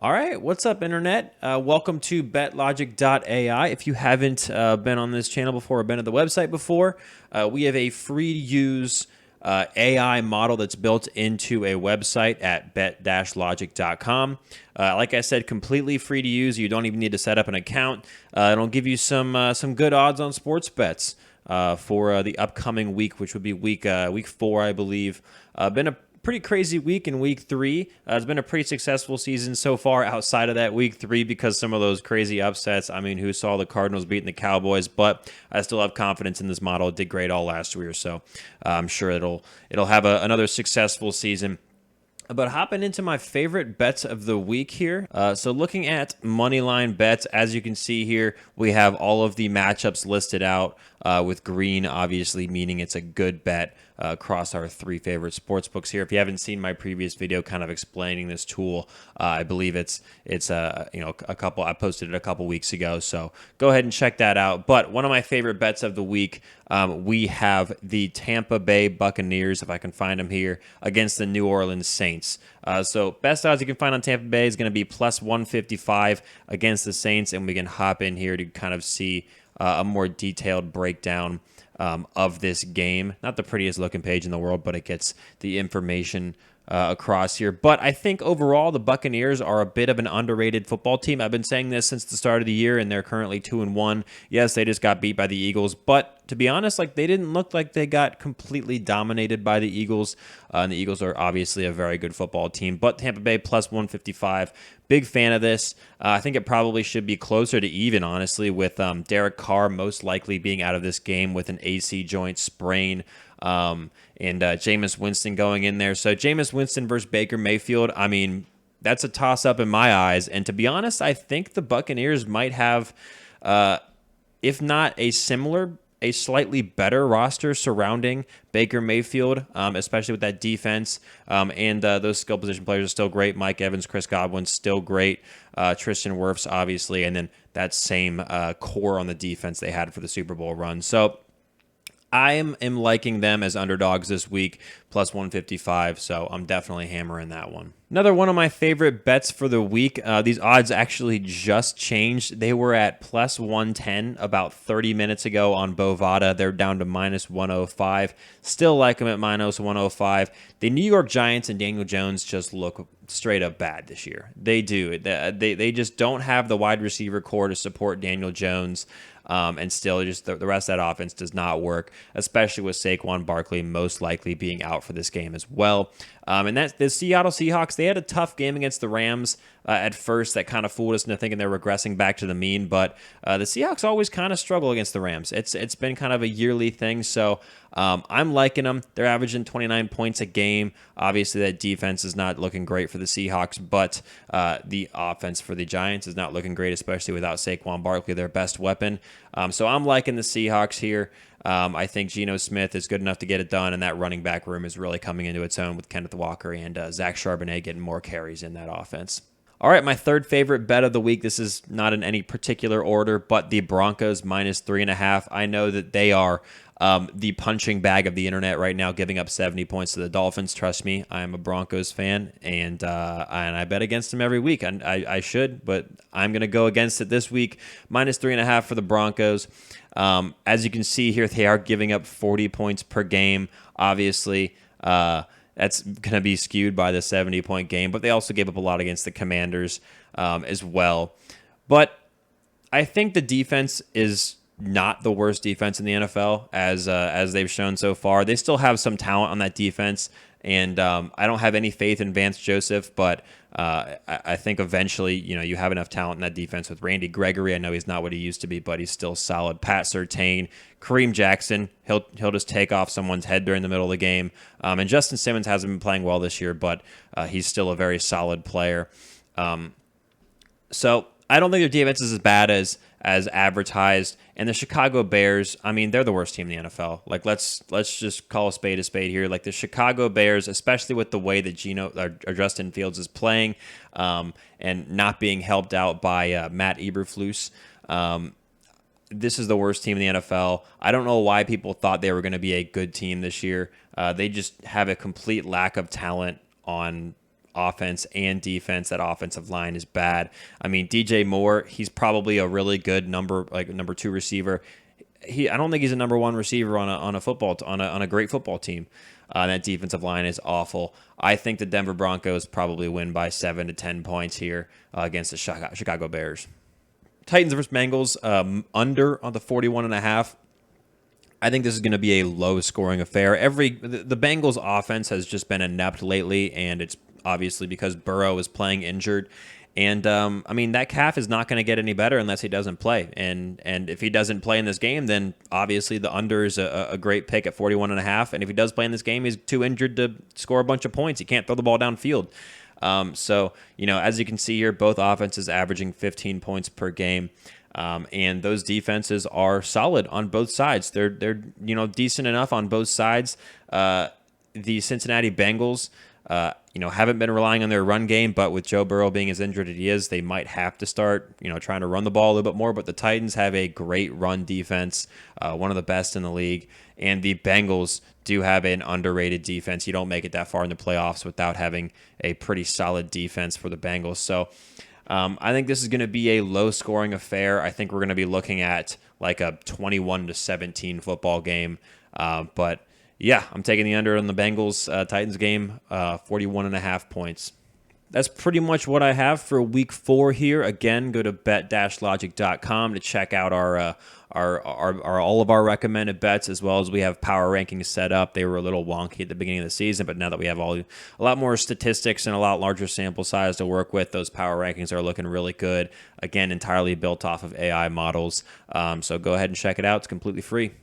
All right, what's up, Internet? Welcome to BetLogic.ai. If you haven't been on this channel before or been at the website before, we have a free-to-use AI model that's built into a website at bet-logic.com. Like I said, completely free to use. You don't even need to set up an account. It'll give you some good odds on sports bets for the upcoming week, which would be week 4, I believe. Been a pretty crazy week in week 3. It's been a pretty successful season so far outside of that week 3 because some of those crazy upsets. I mean, who saw the Cardinals beating the Cowboys? But I still have confidence in this model. It did great all last year, so I'm sure it'll have another successful season. But hopping into my favorite bets of the week here. So looking at moneyline bets, as you can see here, we have all of the matchups listed out with green, obviously meaning it's a good bet across our 3 favorite sports books here. If you haven't seen my previous video kind of explaining this tool, I believe it's a couple. I posted it a couple weeks ago, so go ahead and check that out. But one of my favorite bets of the week, we have the Tampa Bay Buccaneers, if I can find them here, against the New Orleans Saints. So best odds you can find on Tampa Bay is going to be plus 155 against the Saints, and we can hop in here to kind of see a more detailed breakdown of this game. Not the prettiest looking page in the world, but it gets the information across here. But I think overall the Buccaneers are a bit of an underrated football team. I've been saying this since the start of the year, and they're currently 2-1. Yes, they just got beat by the Eagles, but to be honest, they didn't look like they got completely dominated by the Eagles. And the Eagles are obviously a very good football team. But Tampa Bay plus 155. Big fan of this. I think it probably should be closer to even, honestly, with Derek Carr most likely being out of this game with an AC joint sprain. And Jameis Winston going in there. So Jameis Winston versus Baker Mayfield, I mean, that's a toss-up in my eyes. And to be honest, I think the Buccaneers might have, if not a slightly better roster surrounding Baker Mayfield, especially with that defense. And those skill position players are still great. Mike Evans, Chris Godwin, still great. Tristan Wirfs, obviously. And then that same core on the defense they had for the Super Bowl run. So I am liking them as underdogs this week, plus 155, so I'm definitely hammering that one. Another one of my favorite bets for the week. These odds actually just changed. They were at plus 110 about 30 minutes ago on Bovada. They're down to minus 105. Still like them at minus 105. The New York Giants and Daniel Jones just look straight up bad this year. They do. They just don't have the wide receiver core to support Daniel Jones. And still, just the rest of that offense does not work, especially with Saquon Barkley most likely being out for this game as well. And that's the Seattle Seahawks. They had a tough game against the Rams at first. That kind of fooled us into thinking they're regressing back to the mean. But the Seahawks always kind of struggle against the Rams. It's been kind of a yearly thing. So I'm liking them. They're averaging 29 points a game. Obviously, that defense is not looking great for the Seahawks, but the offense for the Giants is not looking great, especially without Saquon Barkley, their best weapon. So I'm liking the Seahawks here. I think Geno Smith is good enough to get it done, and that running back room is really coming into its own with Kenneth Walker and Zach Charbonnet getting more carries in that offense. All right, my third favorite bet of the week. This is not in any particular order, but the Broncos minus 3.5. I know that they are the punching bag of the internet right now, giving up 70 points to the Dolphins. Trust me, I am a Broncos fan, and I bet against them every week. And I should, but I'm going to go against it this week. Minus 3.5 for the Broncos. As you can see here, they are giving up 40 points per game. Obviously, that's going to be skewed by the 70-point game, but they also gave up a lot against the Commanders as well. But I think the defense is not the worst defense in the NFL as they've shown so far. They still have some talent on that defense, and I don't have any faith in Vance Joseph, but I think eventually, you have enough talent in that defense with Randy Gregory. I know he's not what he used to be, but he's still solid. Pat Surtain, Kareem Jackson, he'll just take off someone's head during the middle of the game. And Justin Simmons hasn't been playing well this year, but he's still a very solid player. So I don't think their defense is as bad as advertised. And the Chicago Bears, I mean, they're the worst team in the NFL. Let's just call a spade here. The Chicago Bears, especially with the way that or Justin Fields is playing, and not being helped out by Matt Eberflus. This is the worst team in the NFL. I don't know why people thought they were going to be a good team this year. They just have a complete lack of talent on offense and defense. That offensive line is bad. I mean, DJ Moore, he's probably a really good number 2 receiver. I don't think he's a number 1 receiver on a great football team. That defensive line is awful. I think the Denver Broncos probably win by 7 to 10 points here against the Chicago Bears. Titans versus Bengals, under on the 41.5. I think this is going to be a low-scoring affair. The Bengals' offense has just been inept lately, and it's obviously because Burrow is playing injured. And I mean, that calf is not going to get any better unless he doesn't play. And if he doesn't play in this game, then obviously the under is a great pick at 41.5. And if he does play in this game, he's too injured to score a bunch of points. He can't throw the ball downfield. So, as you can see here, both offenses averaging 15 points per game. And those defenses are solid on both sides. They're decent enough on both sides. The Cincinnati Bengals, haven't been relying on their run game, but with Joe Burrow being as injured as he is, they might have to start, trying to run the ball a little bit more. But the Titans have a great run defense, one of the best in the league. And the Bengals do have an underrated defense. You don't make it that far in the playoffs without having a pretty solid defense for the Bengals. So I think this is going to be a low-scoring affair. I think we're going to be looking at like a 21-17 football game. But yeah, I'm taking the under on the Bengals Titans game, 41.5 points. That's pretty much what I have for week 4 here. Again, go to bet-logic.com to check out our all of our recommended bets, as well as we have power rankings set up. They were a little wonky at the beginning of the season, but now that we have a lot more statistics and a lot larger sample size to work with, those power rankings are looking really good. Again, entirely built off of AI models. So go ahead and check it out. It's completely free.